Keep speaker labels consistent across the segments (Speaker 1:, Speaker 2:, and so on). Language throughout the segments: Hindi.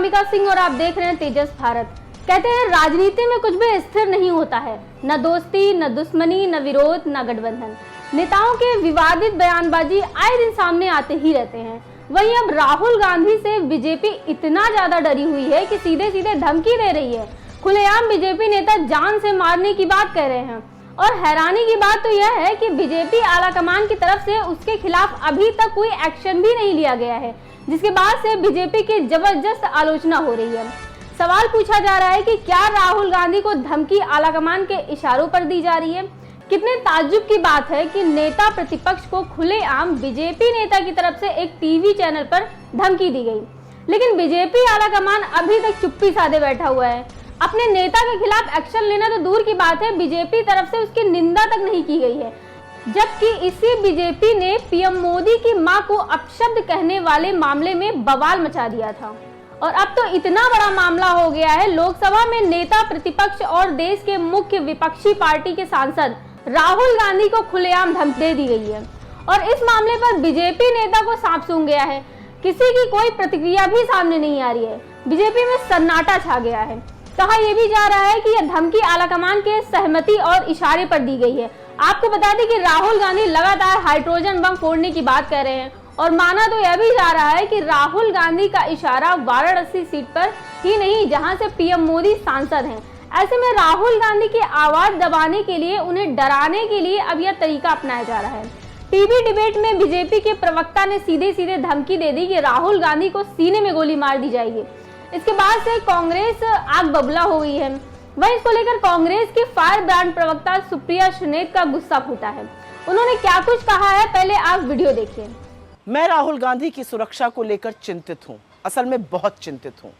Speaker 1: अनामिका सिंह और आप देख रहे हैं तेजस भारत। कहते हैं राजनीति में कुछ भी स्थिर नहीं होता है, न दोस्ती, न दुश्मनी, न विरोध, न गठबंधन। नेताओं के विवादित बयानबाजी आए दिन सामने आते ही रहते हैं। वहीं अब राहुल गांधी से बीजेपी इतना ज्यादा डरी हुई है कि सीधे सीधे धमकी दे रही है। खुलेआम बीजेपी नेता जान से मारने की बात कह रहे हैं। और हैरानी की बात तो यह है कि बीजेपी आलाकमान की तरफ से उसके खिलाफ अभी तक कोई एक्शन भी नहीं लिया गया है, जिसके बाद से बीजेपी की जबरदस्त आलोचना हो रही है। सवाल पूछा जा रहा है कि क्या राहुल गांधी को धमकी आलाकमान के इशारों पर दी जा रही है। कितने ताज्जुब की बात है कि नेता प्रतिपक्ष को खुलेआम बीजेपी नेता की तरफ से एक टीवी चैनल पर धमकी दी गई, लेकिन बीजेपी आलाकमान अभी तक चुप्पी साधे बैठा हुआ है। अपने नेता के खिलाफ एक्शन लेना तो दूर की बात है, बीजेपी तरफ से उसकी निंदा तक नहीं की गई है। जबकि इसी बीजेपी ने पीएम मोदी की मां को अपशब्द कहने वाले मामले में बवाल मचा दिया था। और अब तो इतना बड़ा मामला हो गया है, लोकसभा में नेता प्रतिपक्ष और देश के मुख्य विपक्षी पार्टी के सांसद राहुल गांधी को खुलेआम धमकी दे दी गई है। और इस मामले पर बीजेपी नेता को सांप सूंघ गया है। किसी की कोई प्रतिक्रिया भी सामने नहीं आ रही है। बीजेपी में सन्नाटा छा गया है। कहा यह भी जा रहा है कि यह धमकी आलाकमान के सहमति और इशारे पर दी गई है। आपको बता दें कि राहुल गांधी लगातार हाइड्रोजन बम फोड़ने की बात कर रहे हैं और माना तो यह भी जा रहा है कि राहुल गांधी का इशारा वाराणसी सीट पर ही नहीं, जहां से पीएम मोदी सांसद हैं। ऐसे में राहुल गांधी की आवाज दबाने के लिए, उन्हें डराने के लिए अब यह तरीका अपनाया जा रहा है। टीवी डिबेट में बीजेपी के प्रवक्ता ने सीधे सीधे धमकी दे दी कि राहुल गांधी को सीने में गोली मार दी जाएगी। इसके बाद से कांग्रेस आग बबूला हो गई है। वहीं इसको लेकर कांग्रेस की फायर ब्रांड प्रवक्ता सुप्रिया सुनेत का गुस्सा फूटा है। उन्होंने क्या कुछ कहा है, पहले आप वीडियो देखिए।
Speaker 2: मैं राहुल गांधी की सुरक्षा को लेकर चिंतित हूं, असल में बहुत चिंतित हूं।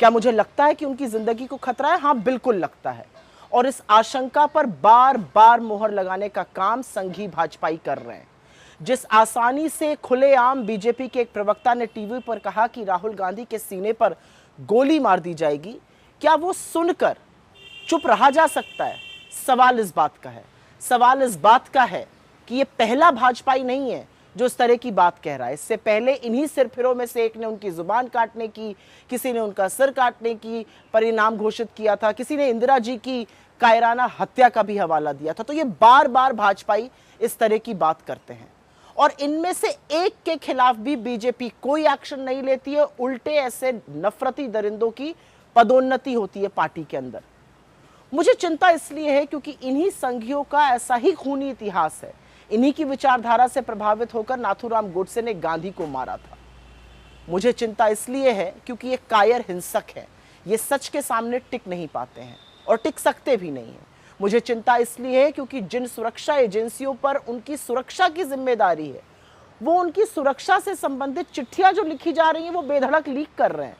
Speaker 2: क्या मुझे लगता है कि उनकी जिंदगी को खतरा है? हाँ, बिल्कुल लगता है। और इस आशंका पर बार बार मोहर लगाने का काम संघी भाजपाई कर रहे हैं। जिस आसानी से खुलेआम बीजेपी के एक प्रवक्ता ने टीवी पर कहा कि राहुल गांधी के सीने पर गोली मार दी जाएगी, क्या वो सुनकर चुप रहा जा सकता है? सवाल इस बात का है। सवाल इस बात का है कि ये पहला भाजपाई नहीं है जो इस तरह की बात कह रहा है। इससे पहले इन्हीं सिरफिरों में से एक ने उनकी जुबान काटने की, किसी ने उनका सिर काटने की परिणाम घोषित किया था, किसी ने इंदिरा जी की कायराना हत्या का भी हवाला दिया था। तो ये बार बार भाजपाई इस तरह की बात करते हैं और इनमें से एक के खिलाफ भी बीजेपी कोई एक्शन नहीं लेती है। उल्टे ऐसे नफरती दरिंदों की पदोन्नति होती है पार्टी के अंदर। मुझे चिंता इसलिए है क्योंकि इन्हीं संघियों का ऐसा ही खूनी इतिहास है। इन्हीं की विचारधारा से प्रभावित होकर नाथूराम गोडसे ने गांधी को मारा था। मुझे चिंता इसलिए है क्योंकि ये कायर हिंसक है। ये सच के सामने टिक नहीं पाते हैं और टिक सकते भी नहीं हैं। मुझे चिंता इसलिए है क्योंकि जिन सुरक्षा एजेंसियों पर उनकी सुरक्षा की जिम्मेदारी है, वो उनकी सुरक्षा से संबंधित चिट्ठियां जो लिखी जा रही हैं वो बेधड़क लीक कर रहे हैं।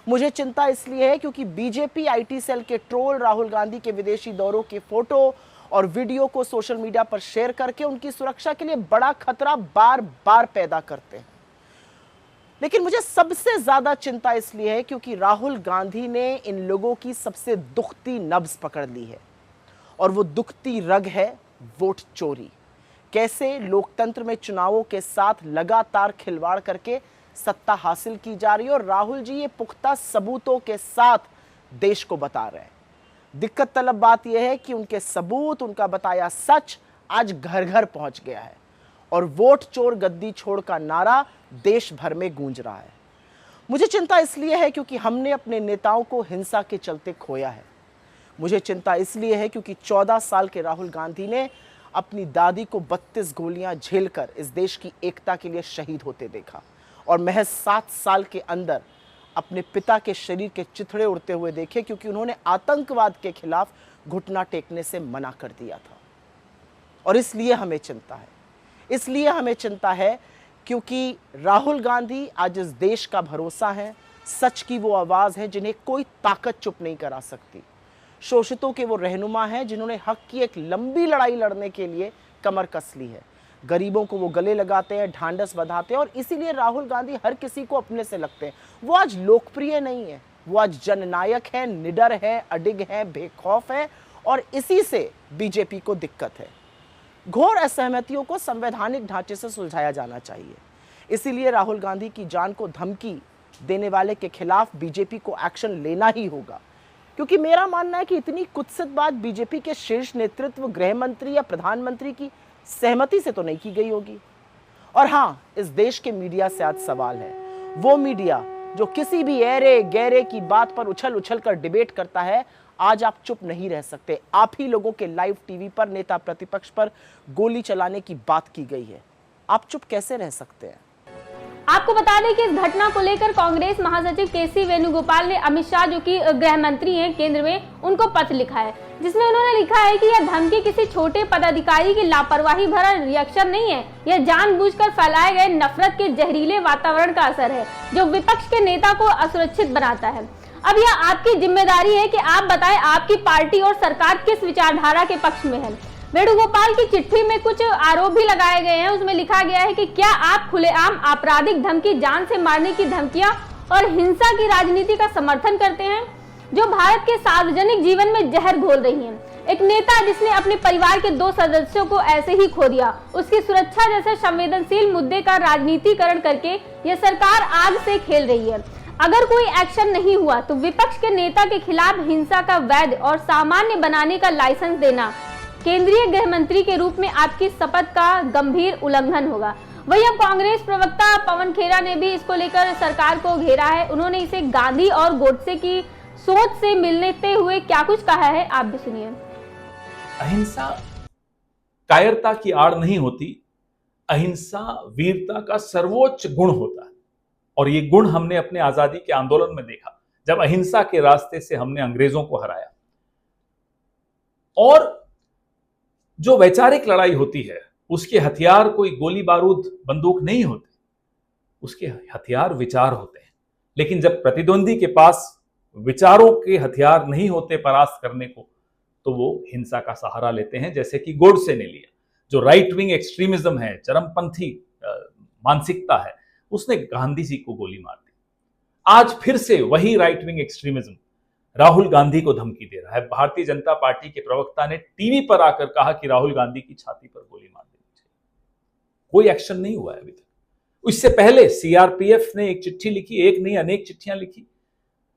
Speaker 2: मुझे चिंता इसलिए है क्योंकि बीजेपी आईटी सेल के ट्रोल राहुल गांधी के विदेशी दौरों के फोटो और वीडियो को सोशल मीडिया पर शेयर करके उनकी सुरक्षा के लिए बड़ा खतरा बार बार पैदा करते हैं। लेकिन मुझे सबसे ज्यादा चिंता इसलिए है क्योंकि राहुल गांधी ने इन लोगों की सबसे दुखती नब्ज पकड़ ली है और वो दुखती रग है वोट चोरी। कैसे लोकतंत्र में चुनावों के साथ लगातार खिलवाड़ करके सत्ता हासिल की जा रही है और राहुल जी ये पुख्ता सबूतों के साथ देश को बता रहे हैं। दिक्कत तलब बात यह है कि उनके सबूत, उनका बताया सच आज घर घर पहुंच गया है और वोट चोर गद्दी छोड़ का नारा देश भर में गूंज रहा है। मुझे चिंता इसलिए है क्योंकि हमने अपने नेताओं को हिंसा के चलते खोया है। मुझे चिंता इसलिए है क्योंकि 14 साल के राहुल गांधी ने अपनी दादी को 32 गोलियां झेलकर इस देश की एकता के लिए शहीद होते देखा और महज 7 साल के अंदर अपने पिता के शरीर के चिथड़े उड़ते हुए देखे क्योंकि उन्होंने आतंकवाद के खिलाफ घुटना टेकने से मना कर दिया था। और इसलिए हमें चिंता है, इसलिए हमें चिंता है क्योंकि राहुल गांधी आज इस देश का भरोसा है, सच की वो आवाज है जिन्हें कोई ताकत चुप नहीं करा सकती। शोषितों के वो रहनुमा हैं जिन्होंने हक की एक लंबी लड़ाई लड़ने के लिए कमर कस ली है। गरीबों को वो गले लगाते हैं, ढांढस बंधाते हैं और इसीलिए राहुल गांधी हर किसी को अपने से लगते हैं। वो आज लोकप्रिय नहीं है, वो आज जननायक है, निडर है, अडिग है, बेखौफ है और इसी से बीजेपी को दिक्कत है। घोर असहमतियों को संवैधानिक ढांचे से सुलझाया जाना चाहिए। इसीलिए राहुल गांधी की जान को धमकी देने वाले के खिलाफ बीजेपी को एक्शन लेना ही होगा, क्योंकि मेरा मानना है कि इतनी कुत्सित बात बीजेपी के शीर्ष नेतृत्व, गृह मंत्री या प्रधानमंत्री की सहमति से तो नहीं की गई होगी। और हाँ, इस देश के मीडिया से आज सवाल है, वो मीडिया जो किसी भी ऐरे गैरे की बात पर उछल उछल कर डिबेट करता है, आज आप चुप नहीं रह सकते। आप ही लोगों के लाइव टीवी पर नेता प्रतिपक्ष पर गोली चलाने की बात की गई है, आप चुप कैसे रह सकते हैं?
Speaker 1: आपको बता दें कि इस घटना को लेकर कांग्रेस महासचिव केसी वेणुगोपाल ने अमित शाह, जो कि गृह मंत्री हैं केंद्र में, उनको पत्र लिखा है, जिसमें उन्होंने लिखा है कि यह धमकी किसी छोटे पदाधिकारी की लापरवाही भरा रिएक्शन नहीं है, यह जानबूझकर फैलाए गए नफरत के जहरीले वातावरण का असर है जो विपक्ष के नेता को असुरक्षित बनाता है। अब यह आपकी जिम्मेदारी है कि आप बताएं आपकी पार्टी और सरकार किस विचारधारा के पक्ष में है। वेणुगोपाल की चिट्ठी में कुछ आरोप भी लगाए गए हैं। उसमें लिखा गया है कि क्या आप खुलेआम आपराधिक धमकी, जान से मारने की धमकियां और हिंसा की राजनीति का समर्थन करते हैं जो भारत के सार्वजनिक जीवन में जहर घोल रही है। एक नेता जिसने अपने परिवार के 2 सदस्यों को ऐसे ही खो दिया, उसकी सुरक्षा जैसे संवेदनशील मुद्दे का राजनीतिकरण करके यह सरकार आग से खेल रही है। अगर कोई एक्शन नहीं हुआ तो विपक्ष के नेता के खिलाफ हिंसा का वैध और सामान्य बनाने का लाइसेंस देना केंद्रीय गृह मंत्री के रूप में आपकी शपथ का गंभीर उल्लंघन होगा। वहीं अब कांग्रेस प्रवक्ता पवन खेरा ने भी इसको लेकर सरकार को घेरा है। उन्होंने इसे गांधी और गोडसे की सोच से मिलते हुए क्या कुछ कहा है, आप भी सुनिए।
Speaker 3: अहिंसा कायरता की आड़ नहीं होती, अहिंसा वीरता का सर्वोच्च गुण होता है। और ये गुण हमने अपने आजादी के आंदोलन में देखा, जब अहिंसा के रास्ते से हमने अंग्रेजों को हराया। और जो वैचारिक लड़ाई होती है उसके हथियार कोई गोली बारूद बंदूक नहीं होते, उसके हथियार विचार होते हैं। लेकिन जब प्रतिद्वंदी के पास विचारों के हथियार नहीं होते परास्त करने को, तो वो हिंसा का सहारा लेते हैं, जैसे कि गोडसे ने लिया। जो राइट विंग एक्सट्रीमिज्म है, चरमपंथी मानसिकता है, उसने गांधी जी को गोली मार दी। आज फिर से वही right wing extremism Rahul Gandhi को धमकी दे रहा है। भारतीय जनता पार्टी के प्रवक्ता ने टीवी पर आकर कहा कि राहुल गांधी की छाती पर गोली मार देनी चाहिए। कोई एक्शन नहीं हुआ है अभी तक। इससे पहले सीआरपीएफ ने एक चिट्ठी लिखी, एक नहीं अनेक चिट्ठियां लिखी,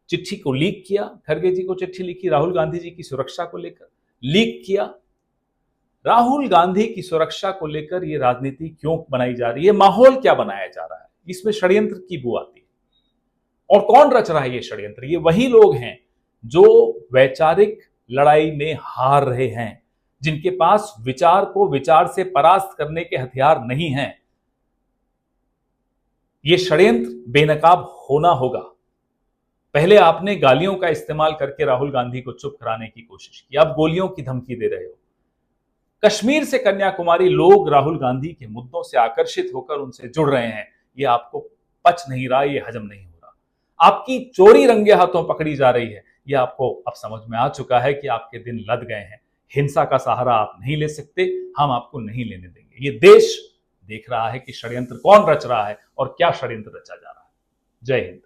Speaker 3: चिट्ठी को लीक किया। खड़गे जी को चिट्ठी लिखी राहुल गांधी जी की सुरक्षा को लेकर, लीक किया। राहुल गांधी की सुरक्षा को लेकर यह राजनीति क्यों बनाई जा रही है, माहौल क्या बनाया जा रहा है, इसमें षड्यंत्र की बू आती है। और कौन रच रहा है ये षड्यंत्र? ये वही लोग हैं जो वैचारिक लड़ाई में हार रहे हैं, जिनके पास विचार को विचार से परास्त करने के हथियार नहीं हैं। ये षड्यंत्र बेनकाब होना होगा। पहले आपने गालियों का इस्तेमाल करके राहुल गांधी को चुप कराने की कोशिश की, अब गोलियों की धमकी दे रहे हो। कश्मीर से कन्याकुमारी लोग राहुल गांधी के मुद्दों से आकर्षित होकर उनसे जुड़ रहे हैं। ये आपको पच नहीं रहा, ये हजम नहीं हो रहा। आपकी चोरी रंगे हाथों पकड़ी जा रही है। ये आपको अब समझ में आ चुका है कि आपके दिन लद गए हैं। हिंसा का सहारा आप नहीं ले सकते, हम आपको नहीं लेने देंगे। ये देश देख रहा है कि षड्यंत्र कौन रच रहा है और क्या षड्यंत्र रचा जा रहा है। जय हिंद।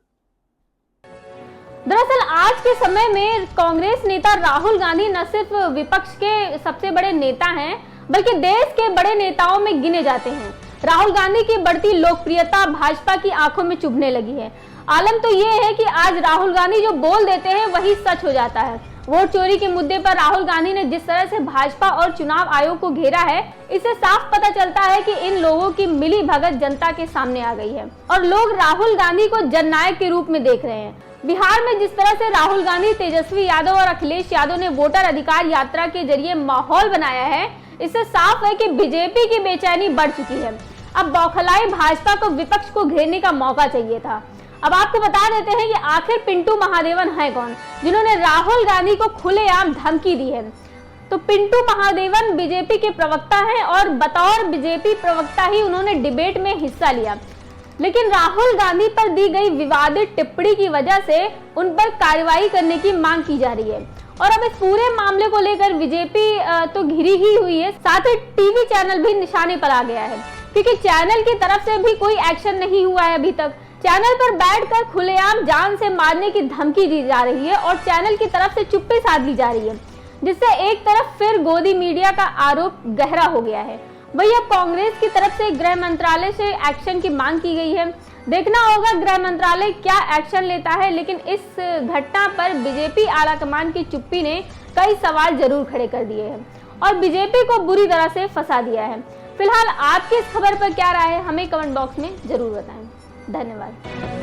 Speaker 1: दरअसल आज के समय में कांग्रेस नेता राहुल गांधी न सिर्फ विपक्ष के सबसे बड़े नेता हैं, बल्कि देश के बड़े नेताओं में गिने जाते हैं। राहुल गांधी की बढ़ती लोकप्रियता भाजपा की आंखों में चुभने लगी है। आलम तो ये है कि आज राहुल गांधी जो बोल देते हैं वही सच हो जाता है। वोट चोरी के मुद्दे पर राहुल गांधी ने जिस तरह से भाजपा और चुनाव आयोग को घेरा है, इससे साफ पता चलता है कि इन लोगों की मिली भगत जनता के सामने आ गई है और लोग राहुल गांधी को जननायक के रूप में देख रहे हैं। बिहार में जिस तरह से राहुल गांधी, तेजस्वी यादव और अखिलेश यादव ने वोटर अधिकार यात्रा के जरिए माहौल बनाया है, इससे साफ है कि बीजेपी की बेचैनी बढ़ चुकी है। अब बौखलाई भाजपा को विपक्ष को घेरने का मौका चाहिए था। अब आपको बता देते हैं कि आखिर पिंटू महादेवन है कौन, जिन्होंने राहुल गांधी को खुलेआम धमकी दी है। तो पिंटू महादेवन बीजेपी के प्रवक्ता हैं और बतौर बीजेपी प्रवक्ता ही उन्होंने डिबेट में हिस्सा लिया। लेकिन राहुल गांधी पर दी गई विवादित टिप्पणी की वजह से उन पर कार्रवाई करने की मांग की जा रही है। और अब इस पूरे मामले को लेकर बीजेपी तो घिरी ही हुई है, साथ ही टीवी चैनल भी निशाने पर आ गया है, क्योंकि चैनल की तरफ से भी कोई एक्शन नहीं हुआ है अभी तक। चैनल पर बैठकर खुलेआम जान से मारने की धमकी दी जा रही है और चैनल की तरफ से चुप्पी साध ली जा रही है, जिससे एक तरफ फिर गोदी मीडिया का आरोप गहरा हो गया है। वही अब कांग्रेस की तरफ से गृह मंत्रालय से एक्शन की मांग की गई है। देखना होगा गृह मंत्रालय क्या एक्शन लेता है, लेकिन इस घटना पर बीजेपी आला कमान की चुप्पी ने कई सवाल जरूर खड़े कर दिए हैं और बीजेपी को बुरी तरह से फंसा दिया है। फिलहाल आपकी इस खबर पर क्या राय है, हमें कमेंट बॉक्स में जरूर बताएं। धन्यवाद।